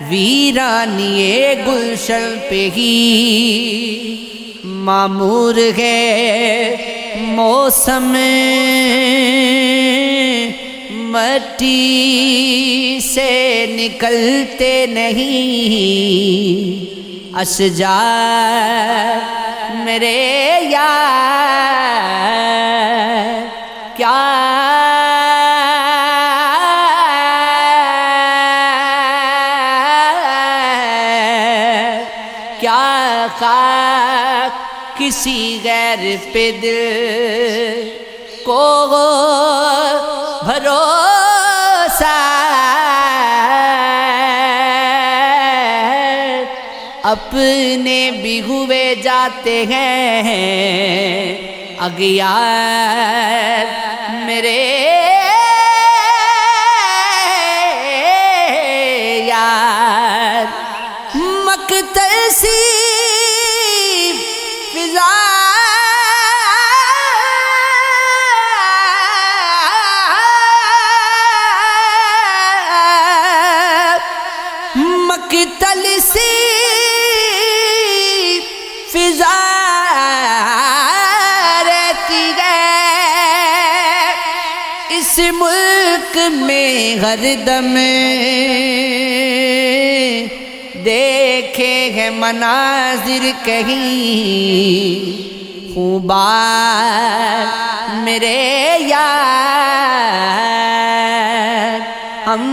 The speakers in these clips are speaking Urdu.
ویرانی گلشن پہ ہی معمور ہے موسم، مٹی سے نکلتے نہیں اشجار میرے یار، کیا خاک کسی غیر پہ دل کو بھروسہ، اپنے بھی ہوئے جاتے ہیں اغیار میرے یار، مقتل سی فضا مقتل سی فضا رہتی ہے اس ملک میں ہر دم، دیکھے ہیں مناظر کہیں خوبار میرے یار، ہم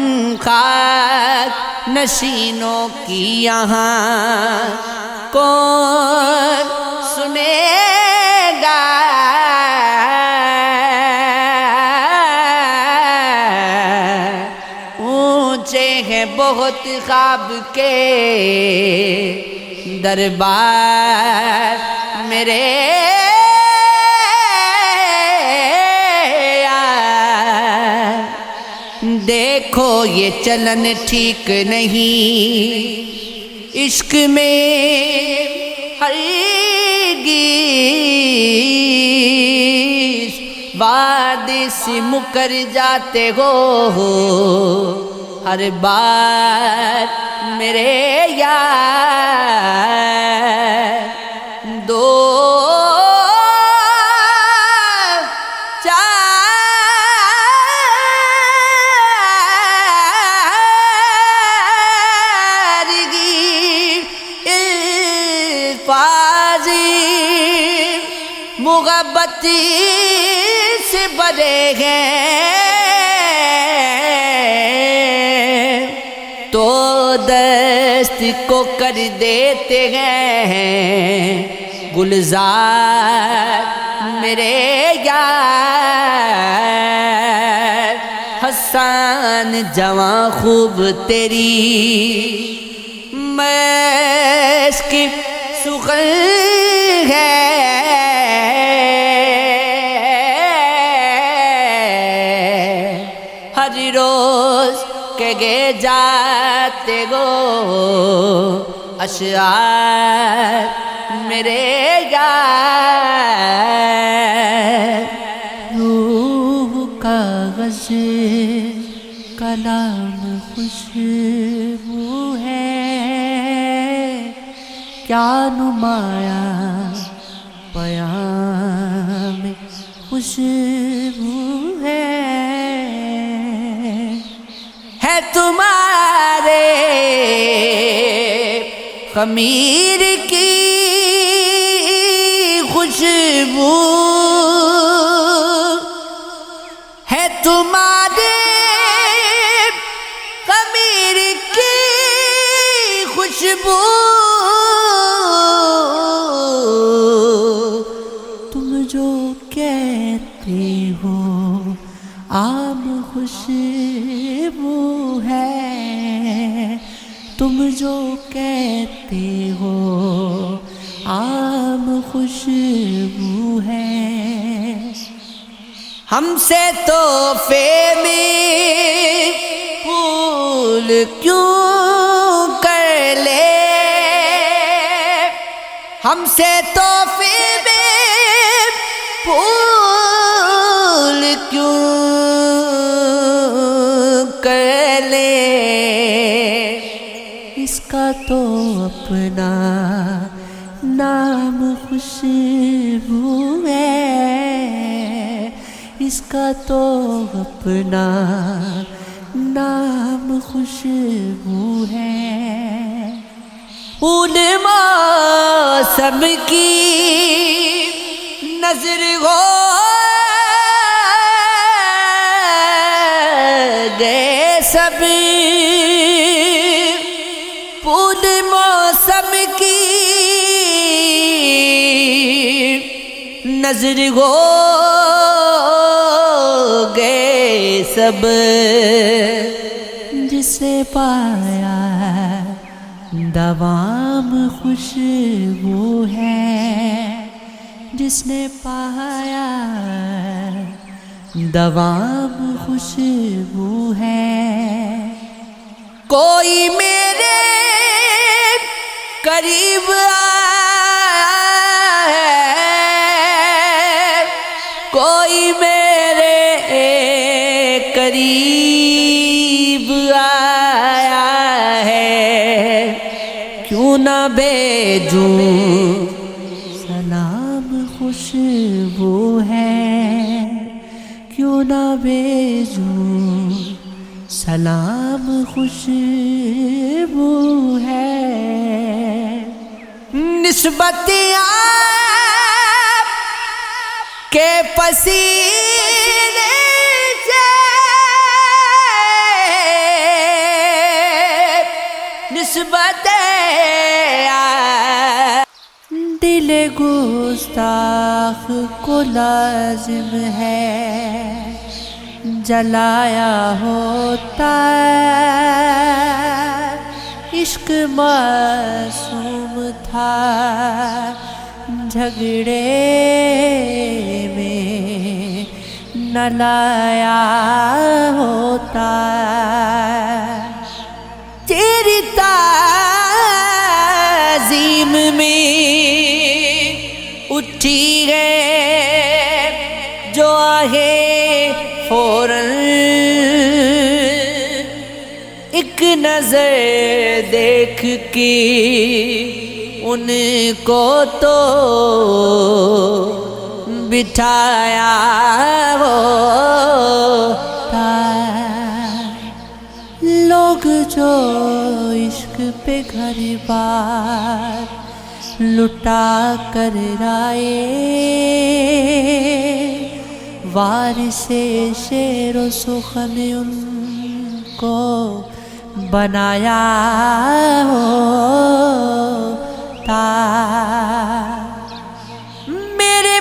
خاک نشینوں کی یہاں کون سنے گا، اونچے ہیں بہت خواب کے دربار میرے یار، دیکھو یہ چلن ٹھیک نہیں، عشق میں ہرگز وعدے سے مکر جاتے ہو ہر بار میرے یار، دو محبت سے بڑے ہیں تو دست کو کر دیتے ہیں گلزار میرے یار، حسان جواں خوب تیری مشک سخن ہے، ہر روز کہے جاتے گو اشعار میرے یار، روح کاغذ کلام خوشبو ہے، کیا نمایاں پیام خوشبو ہے تمہارے خمیر کی خوشبو، ہے تمہارے خمیر کی خوشبو، تم جو کہتے ہو عام خوشبو ہے، تم جو کہتے ہو عام خوشبو ہے، ہم سے تحفے میں پھول کیوں کر لے، ہم سے تحفے میں پھول کیوں کر لے، اس کا تو اپنا نام خوشبو ہے، اس کا تو اپنا نام خوشبو ہے۔ پھول موسم کی نظر ہو گئے سب، پھول موسم کی نظر ہو گئے سب، جسے پایا دوام خوشبو ہے، جس نے پایا دوام خوشبو ہے۔ کوئی میرے قریب آیا ہے، کوئی میرے قریب آیا ہے، کیوں نہ بھیجوں سلام خوشبو ہے، کیوں نہ بھیجوں سلام خوشبو ہے۔ نسبت آپ کے پسینے سے، نسبت آپ دل گستاخ کو لازم ہے جلایا ہوتا، عشق معصوم تھا جھگڑے میں نہ لایا ہوتا۔ تیری تعظیم میں اٹھی ہے جو آہے فوراً، ایک نظر دیکھ کے ان کو تو بٹھایا ہوتا۔ لوگ جو عشق پہ گھر بار لٹا کر رائے، وارث شعر و سخن ان کو بنایا ہوتا۔ میرے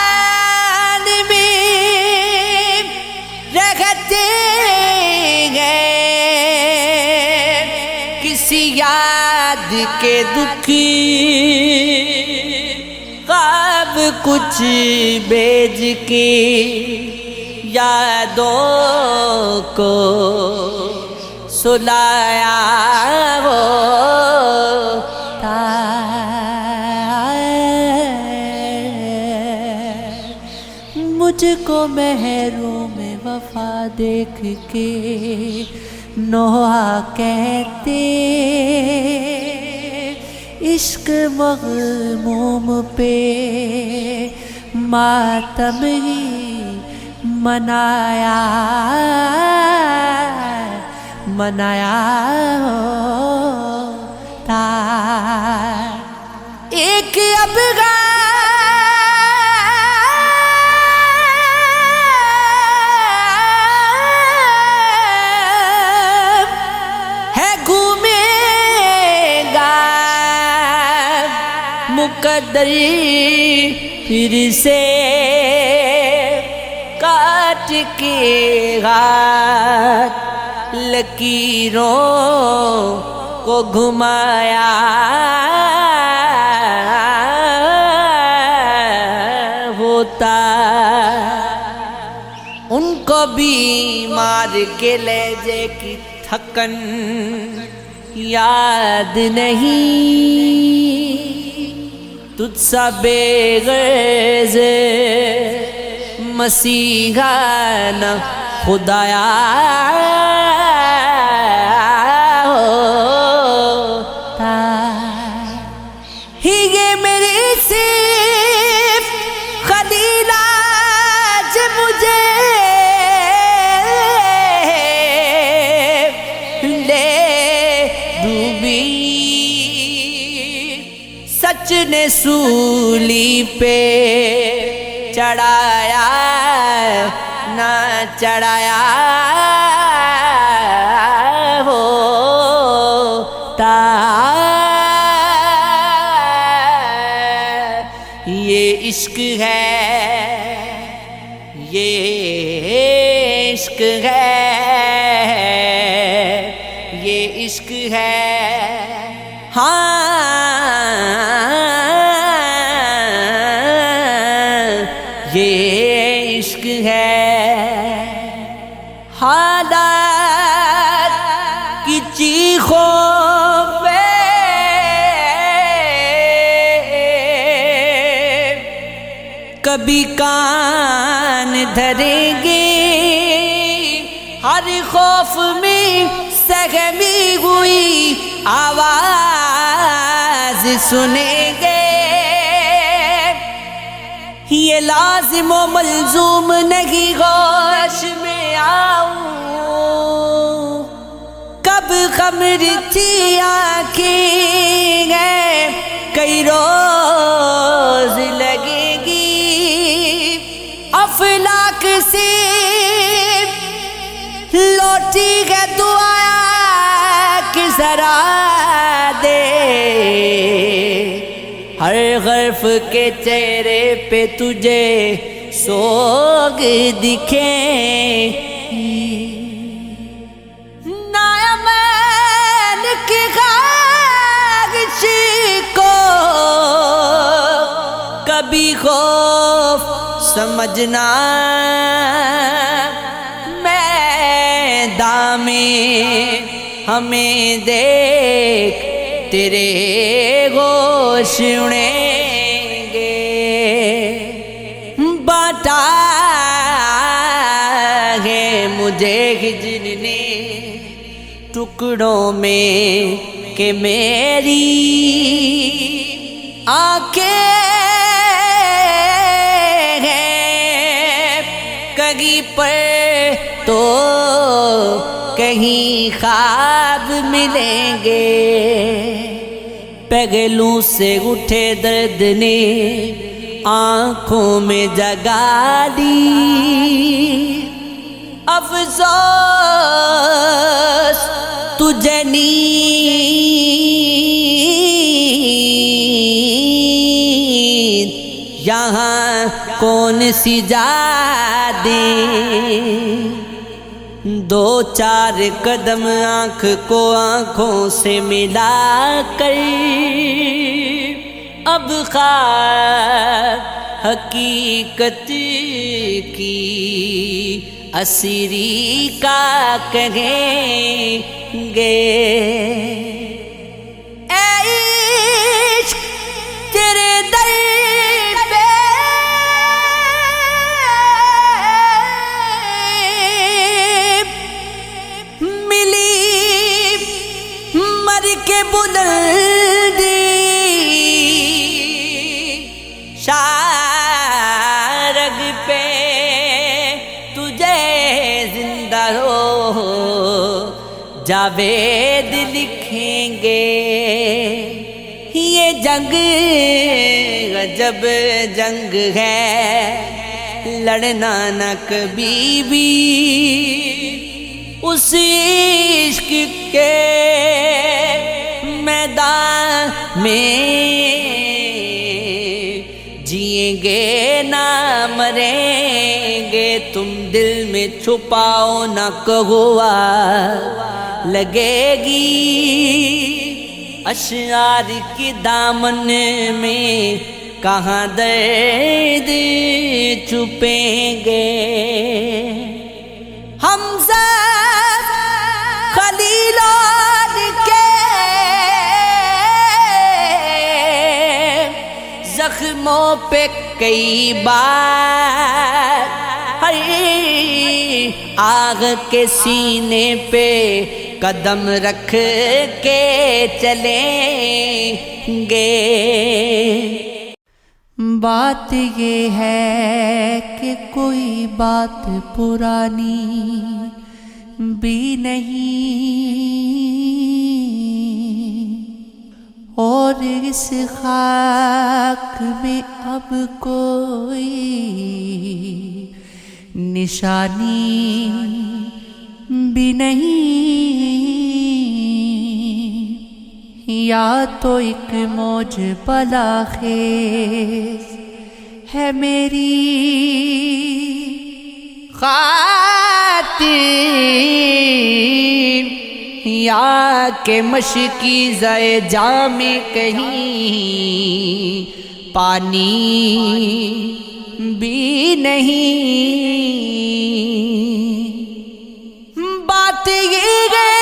وجدان میں رہتے گئے کسی یاد کے دکھی، خواب کچھ بھیج کے یادوں کو سلایا ہوتا۔ مجھ کو محروم وفا دیکھ کے نوحہ کہتے، عشق مغموم پہ ماتم ہی منایا ہوتا۔ ایک ابگا ہے گھومے گا مقدر پھر سے کاٹ کے ہاتھ لکیروں کو گھمایا ہوتا۔ ان کو بھی مار کے لہجے کی تھکن یاد نہیں، تجھ سا بے غرض مسیحا نہ خدایا ہوتا ہی یہ میری صرف خلیل آج مجھے لے ڈوبی سچ نے سولی پہ چڑھایا نہ چڑھایا ہوتا یہ عشق ہے یہ عشق ہے یہ عشق ہے ہاں یہ عشق ہے حالات کی چیخوں پہ کبھی کان دھریں گے ہر خوف میں سہمی ہوئی آواز سنیں گے یہ لازم و ملزوم نہیں ہوش میں آؤں کب خمر تھی آنکھیں ہیں کئی روز لگے گی افلاک سے لوٹی ہے دعا کہ ذرا دے ہر غرف کے چہرے پہ تجھے سوگ دکھے نایمین کی خواہش کو کبھی خوف سمجھنا میدان میں ہمیں دیکھ تیرے گوش اڑیں گے بانٹا ہے مجھے ہجر نے ٹکڑوں میں کہ میری آنکھیں ہیں کہیں پر تو کہیں خواب ملیں گے پہلو سے اٹھے درد نے آنکھوں میں جگا دی افسوس تجھے نیند یہاں کون سی جا دیں دو چار قدم آنکھ کو آنکھوں سے ملا کر اب خواب حقیقت کی اسیری کا کہیں گے اے عشق تیرے در پہ ملی مر کے بلندی شارگ پہ تجھے زندہ ہو جاوید لکھیں گے یہ جنگ غجب جنگ ہے لڑنا نہ کبھی بھی اس عشق کے میدان میں جئیں گے نہ مریں گے تم دل میں چھپاؤ نہ کہوا لگے گی اشعار کی دامن میں کہاں درد چھپیں گے ہم سب خلیلوں کے زخموں پہ کئی بار آگ کے سینے پہ قدم رکھ کے چلیں گے۔ بات یہ ہے کہ کوئی بات پرانی بھی نہیں، اور اس خاک میں اب کوئی نشانی بھی نہیں، یا تو ایک موج بلا خیز ہے میری خاطر، یا کہ مشکی زائے جام کہیں پانی بھی نہیں۔ بات یہ ہے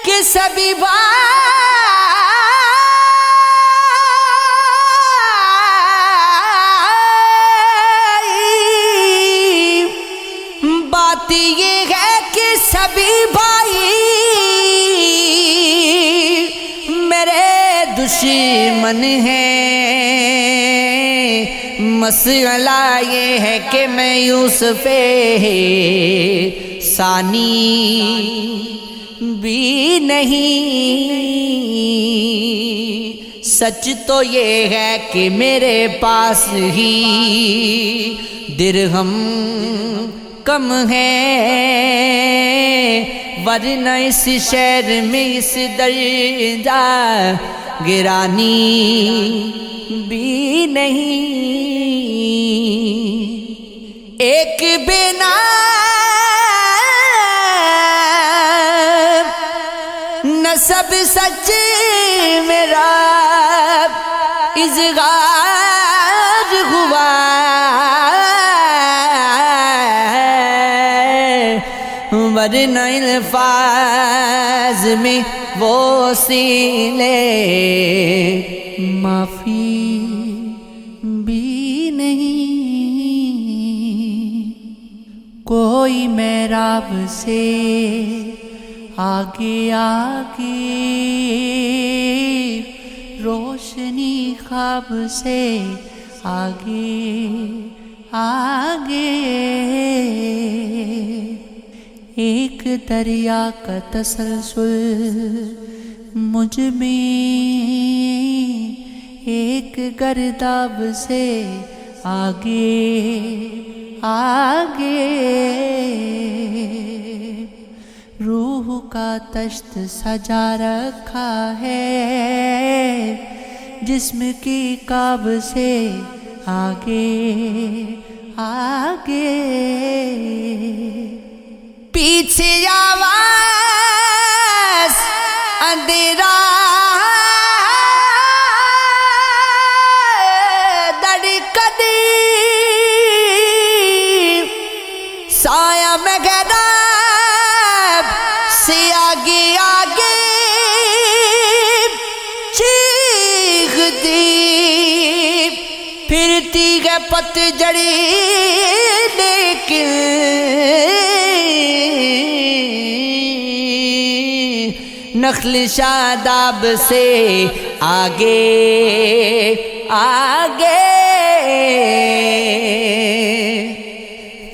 کہ سبھی بات یہ ہے کہ سبھی بھائی میرے دشمن ہیں۔ مسئلہ یہ ہے کہ میں یوسف ثانی بھی نہیں، سچ تو یہ ہے کہ میرے پاس ہی درہم کم ہے، ورنہ اس شہر میں اس درجہ گرانی بھی نہیں۔ ایک بنا نسب سچ میرا اظہار ہوا، ورنہ الفاظ میں وہ سیلے معافی بھی نہیں۔ کوئی محراب سے آگے آگے، روشنی خواب سے آگے آگے، ایک دریا کا تسلسل مجھ میں، ایک گرداب سے آگے آگے، روح کا تشت سجا رکھا ہے جسم کی کعب سے آگے آگے، پیچھے آواز اندھیرا دھڑکنی، سایہ میں گہرا سے آگے آگے چیختی پھرتی ہے پتجھڑی، لیکن نخل شاداب سے آگے آگے۔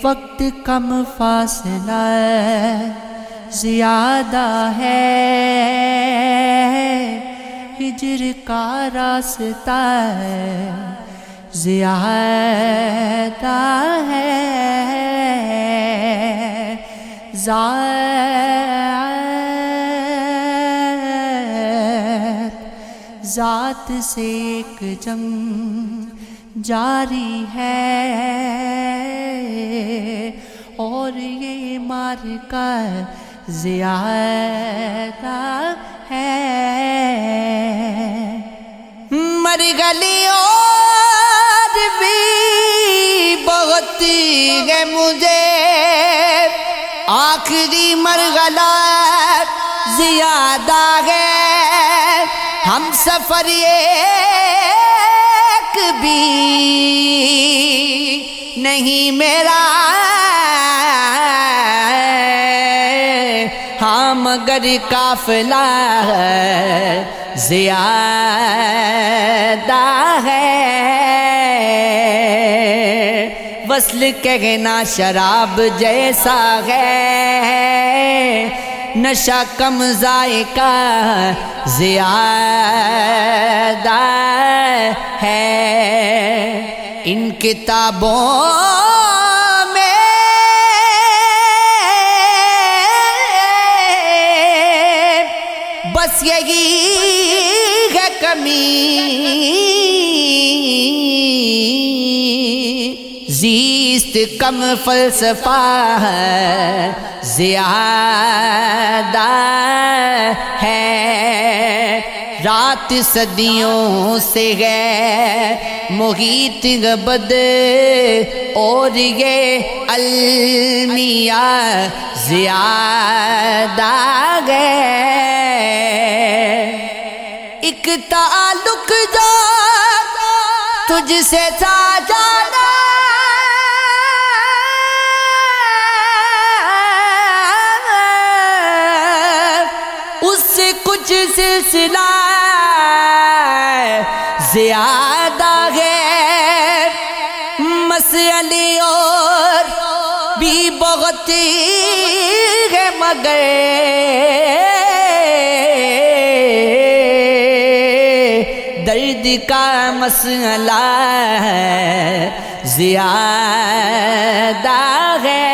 وقت کم فاصلہ زیادہ ہے، ہجر کا راستہ زیادہ ہے، ذات سے ایک جنگ جاری ہے، اور یہ معرکہ زیادہ ہے، مر گلی اور بھی بہت ہے مجھے، آخری مرحلہ زیادہ ہے، ہم سفر ایک بھی نہیں میرا، ہاں مگر قافلہ زیادہ ہے، وصل کہنا شراب جیسا ہے، نشہ کم ذائقہ زیادہ ہے، ان کتابوں میں بس یہی ہے کمی، زیست کم فلسفہ زیادہ ہے، رات صدیوں سے ہے محیط غبد اور یہ المیہ زیادہ ہے، ایک تعلق جو تجھ سے تھا جانا، اس سے کچھ سلسلہ زیادہ ہے، مسئلے اور بھی بہت ہے مگر درد کا مسئلہ زیادہ ہے،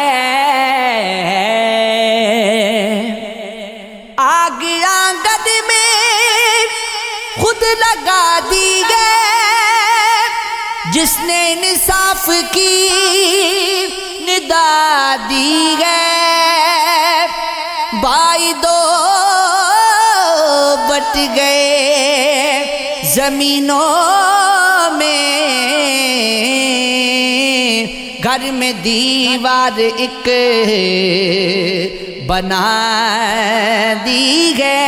آگ آنگن میں خود لگا دی گئے، جس نے انصاف کی ندا دی ہے، بھائی دو بٹ گئے زمینوں میں، گھر میں دیوار ایک بنا دی ہے،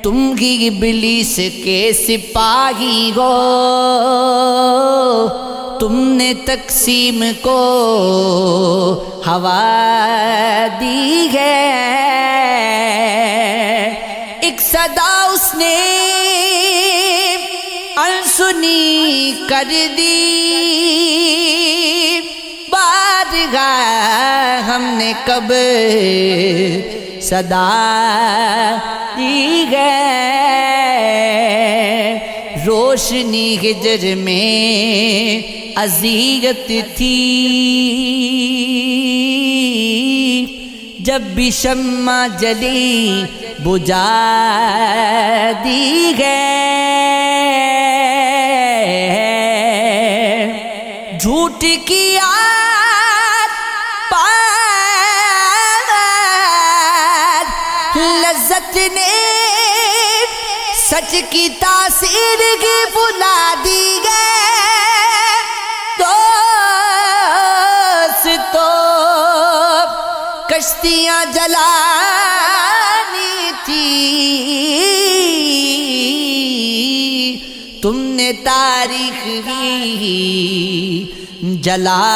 تم ہی ابلیس کے سپاہی ہو، تم نے تقسیم کو ہوا دی ہے، ایک صدا اس نے انسنی کر دی، بارگاہ ہم نے کب صدا دی ہے، روشنی ہجر میں اذیت تھی، جب بھی شمع جلی بجھا دی ہے، جھوٹ کی آگ پار لذت نے سچ کی تاثیر کی بلا دی ہے، دوست تو کشتیاں جلانی تھی، تم نے تاریخ بھی جلا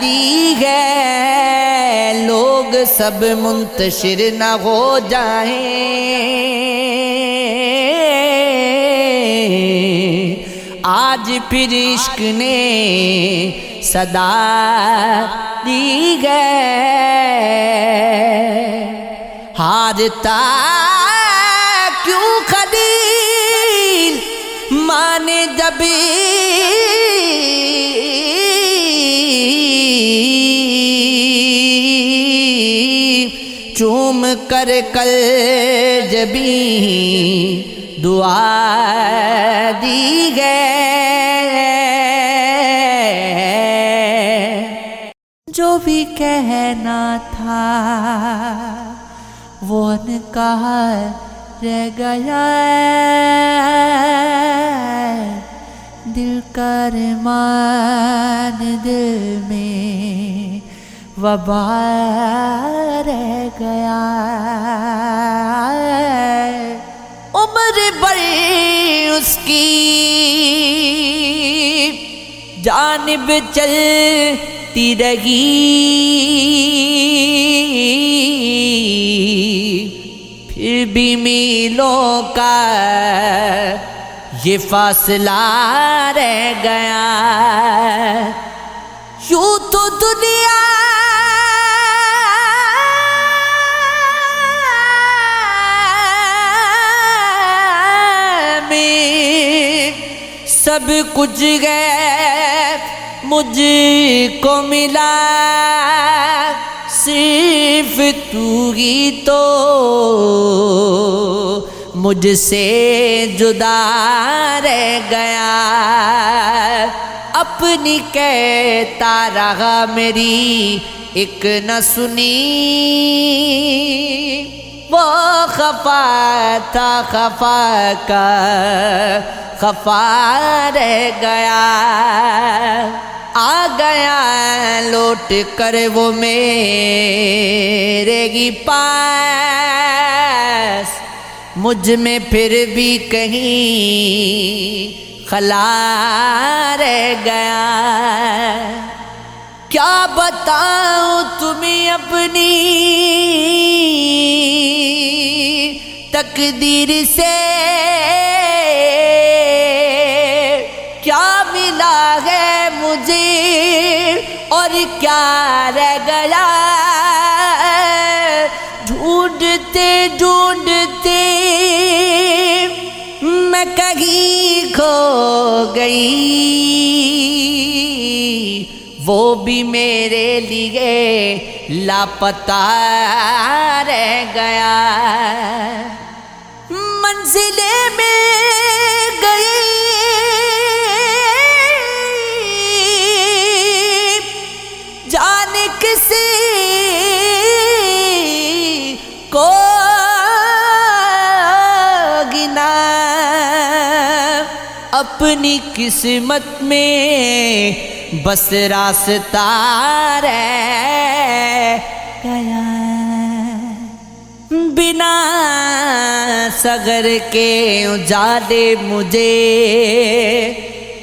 دی ہے، لوگ سب منتشر نہ ہو جائیں، آج پھر عشق نے صدا دی ہے، ہارتا کیوں خلیل مانے جب چوم کر کل جبی دعا دی ہے، جو بھی کہنا تھا وہ کہا رہ گیا، دل کا ارمان دل میں وبا رہ گیا، عمر بھر اس کی جانب چلتی رہی، پھر بھی میلوں کا یہ فاصلہ رہ گیا۔ یوں تو دنیا سب کچھ غیر مجھ کو ملا، صرف تو ہی تو مجھ سے جدا رہ گیا۔ اپنی کہتا رہا میری ایک نہ سنی، وہ خفا تھا خفا کا خفا رہ گیا۔ آ گیا لوٹ کر وہ میرے ہی پاس، مجھ میں پھر بھی کہیں خلا رہ گیا۔ کیا بتاؤں تمہیں اپنی تقدیر سے، کیا ملا ہے مجھے اور کیا رہ گیا۔ ڈھونڈتے ڈھونڈتے میں کہیں کھو گئی، وہ بھی میرے لیے لاپتہ رہ گیا۔ منزلیں میں گئی جانے کسی کو گنا، اپنی قسمت میں بس راستہ رہ گیا۔ بنا صغر کے اجالے مجھے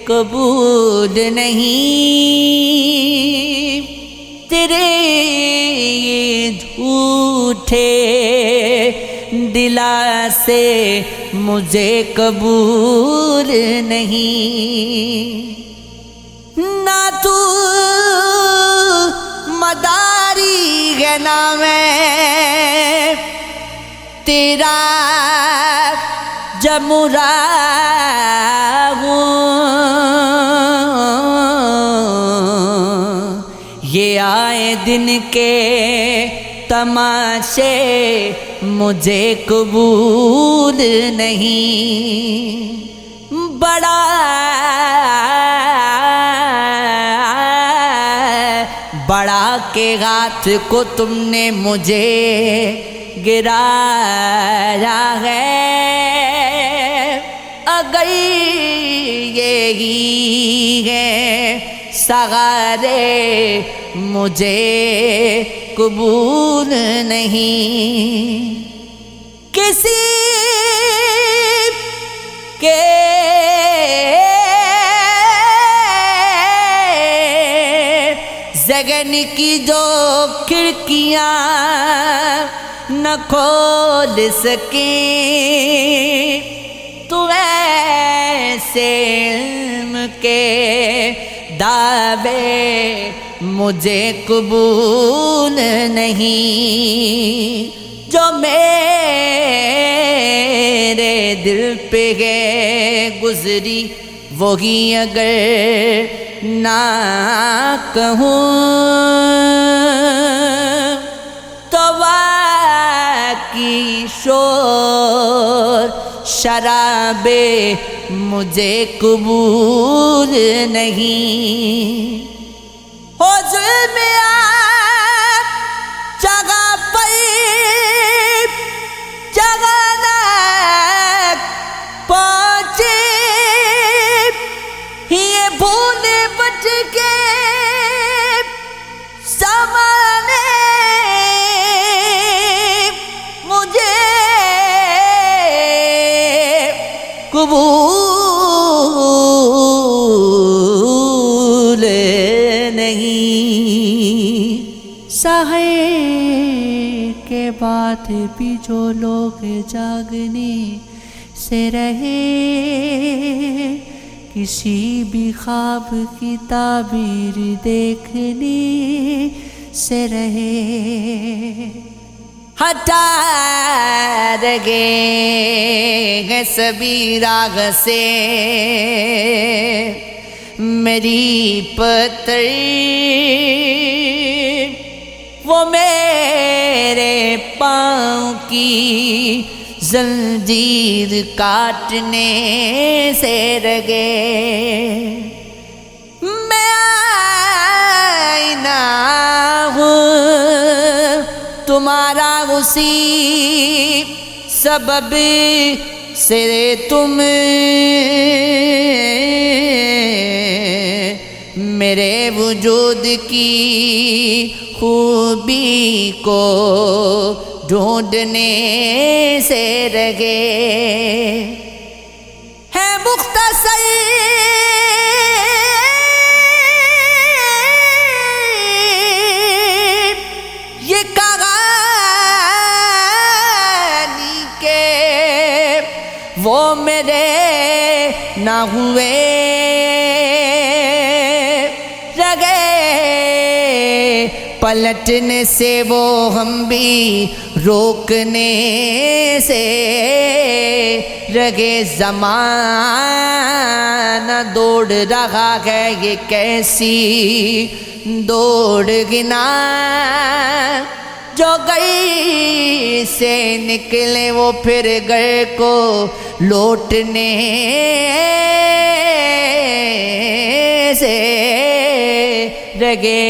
قبول نہیں، تیرے یہ جھوٹے دلا سے مجھے قبول نہیں۔ نہ تو مداری ہے نہ میں تیرا جمرا ہوں، یہ آئے دن کے تماشے مجھے قبول نہیں۔ بڑا بڑا کے ہاتھ کو تم نے مجھے گرایا ہے، اگر یہی ہے سہارے مجھے قبول نہیں۔ کسی کے ذہن کی جو کھڑکیاں نہ کھول سکیں، تو ایسے علم کے دعوے مجھے قبول نہیں۔ جو میرے دل پہ ہے گزری وہی اگر نہ کہوں تو واقعی شور شرابے مجھے قبول نہیں۔ ہو ظلم آپ جگہ پر جگہ نہ پہنچے، یہ بھول بٹ کے سامنے مجھے رات بھی جو لوگ جاگنے سے رہے، کسی بھی خواب کی تعبیر دیکھنے سے رہے، ہٹا رگے ہیں سبھی راگ سے میری پتر، وہ میرے پاؤں کی زنجیر کاٹنے سے رگے، میں آئینہ ہوں تمہارا اسی سبب سے تم میرے وجود کی خوبی کو ڈھونڈنے سے رگے، ہے مختصر یہ کہانی کہ وہ میرے نہ ہوئے رگے، پلٹنے سے وہ ہم بھی روکنے سے رگے، زمانہ دوڑ رہا ہے یہ کیسی دوڑ گنا، جو گھر سے نکلے وہ پھر گھر کو لوٹنے سے رگے۔